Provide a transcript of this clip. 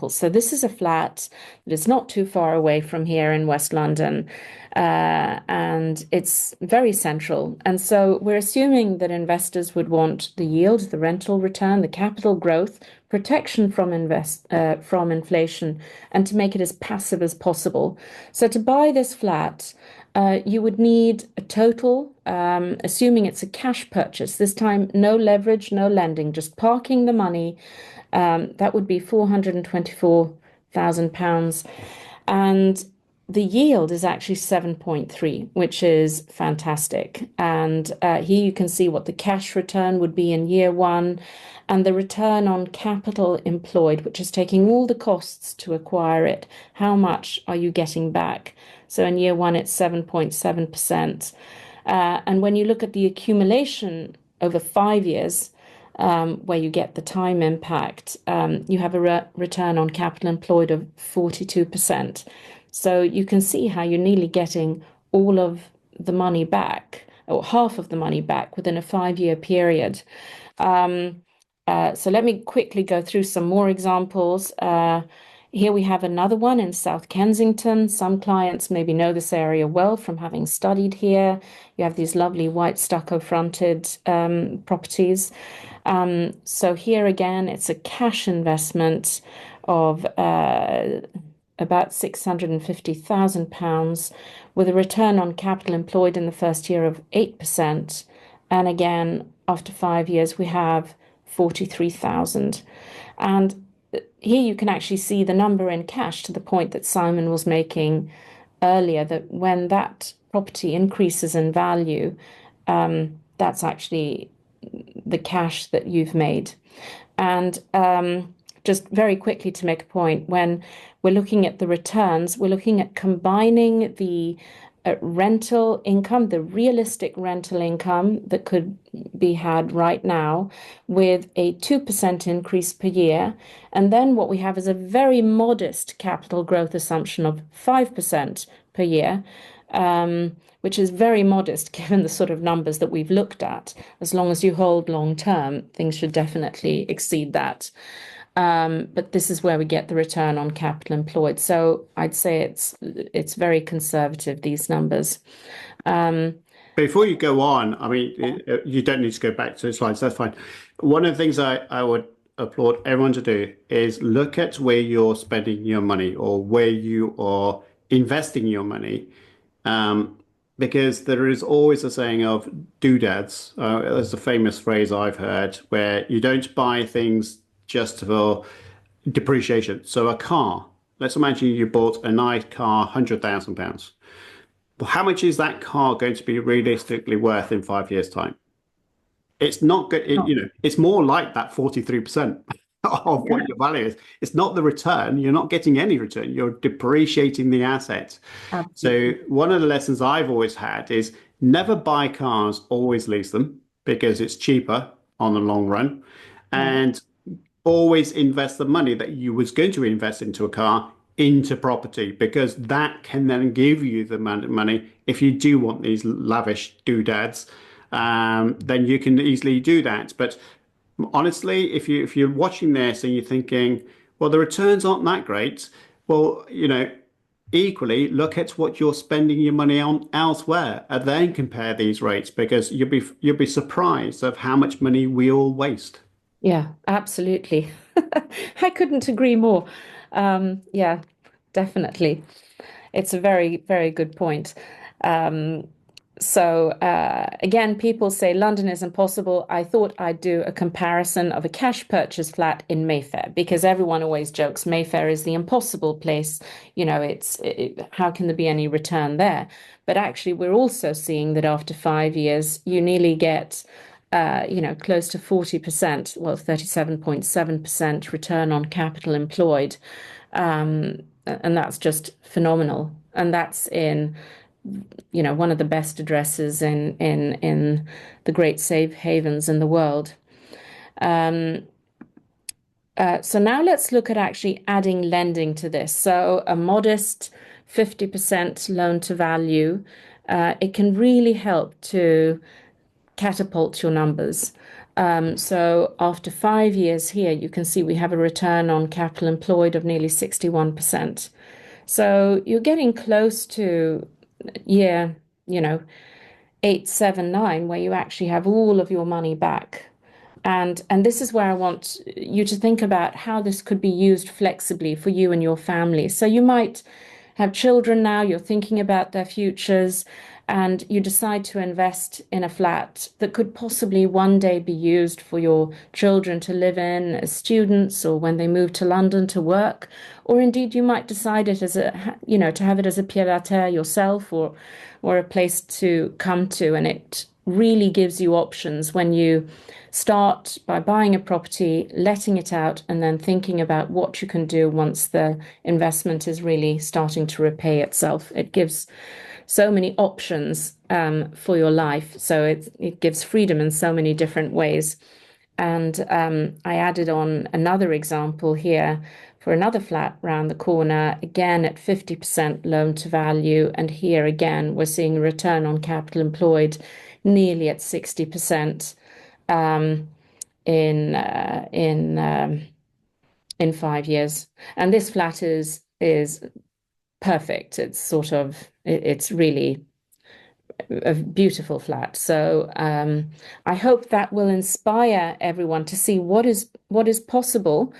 So this is a flat that is not too far away from here in West London, and it's very central. And so we're assuming that investors would want the yield, the rental return, the capital growth, protection from inflation, and to make it as passive as possible. So to buy this flat, you would need a total, assuming it's a cash purchase, this time no leverage, no lending, just parking the money. That would be £424,000. And the yield is actually 7.3, which is fantastic. And here you can see what the cash return would be in year one, and the return on capital employed, which is taking all the costs to acquire it. How much are you getting back? So in year one, it's 7.7%. And when you look at the accumulation over 5 years, where you get the time impact, you have a return on capital employed of 42%. So you can see how you're nearly getting all of the money back, or half of the money back within a 5-year period. So let me quickly go through some more examples. Here we have another one in South Kensington. Some clients maybe know this area well from having studied here. You have these lovely white stucco fronted properties. So here again, it's a cash investment of about £650,000 with a return on capital employed in the first year of 8%. And again, after 5 years, we have 43,000. And here you can actually see the number in cash, to the point that Simon was making earlier, that when that property increases in value, that's actually the cash that you've made. And just very quickly to make a point, when we're looking at the returns, we're looking at combining the rental income, the realistic rental income that could be had right now, with a 2% increase per year. And then what we have is a very modest capital growth assumption of 5% per year, which is very modest given the sort of numbers that we've looked at. As long as you hold long term, things should definitely exceed that. But this is where we get the return on capital employed. So I'd say it's very conservative, these numbers. Before you go on, I mean, you don't need to go back to the slides, that's fine. One of the things I would applaud everyone to do is look at where you're spending your money, or where you are investing your money. Because there is always a saying of doodads. There's a famous phrase I've heard where you don't buy things just for depreciation. So a car, let's imagine you bought a nice car, £100,000. Well, how much is that car going to be realistically worth in 5 years' time? It's not good. It's more like that 43% of what your value is. It's not the return. You're not getting any return. You're depreciating the asset. So one of the lessons I've always had is never buy cars, always lease them, because it's cheaper on the long run. And always invest the money that you was going to invest into a car into property, because that can then give you the money if you do want these lavish doodads. Then you can easily do that. But honestly, if you're watching this and you're thinking, well, the returns aren't that great, well, equally look at what you're spending your money on elsewhere, and then compare these rates, because you'll be surprised of how much money we all waste. Yeah, absolutely. I couldn't agree more. Yeah, definitely. It's a very, very good point. Again, people say London is impossible. I thought I'd do a comparison of a cash purchase flat in Mayfair, because everyone always jokes Mayfair is the impossible place. How can there be any return there? But actually, we're also seeing that after 5 years, you nearly get close to 40%, well, 37.7% return on capital employed. And that's just phenomenal. And that's in, one of the best addresses in the great safe havens in the world. So now let's look at actually adding lending to this. So a modest 50% loan to value, it can really help to catapult your numbers. So after 5 years here, you can see we have a return on capital employed of nearly 61%. So you're getting close to year, you know, 8, 7, 9, where you actually have all of your money back. And this is where I want you to think about how this could be used flexibly for you and your family. So you might have children now, you're thinking about their futures, and you decide to invest in a flat that could possibly one day be used for your children to live in as students or when they move to London to work. Or indeed, you might decide it as a, to have it as a pied-à-terre yourself, or a place to come to. And it really gives you options when you start by buying a property, letting it out, and then thinking about what you can do once the investment is really starting to repay itself. It gives so many options for your life. So it gives freedom in so many different ways. And I added on another example here for another flat round the corner, again at 50% loan to value. And here again, we're seeing a return on capital employed nearly at 60% in 5 years. And this flat is perfect. It's really a beautiful flat. So I hope that will inspire everyone to see what is possible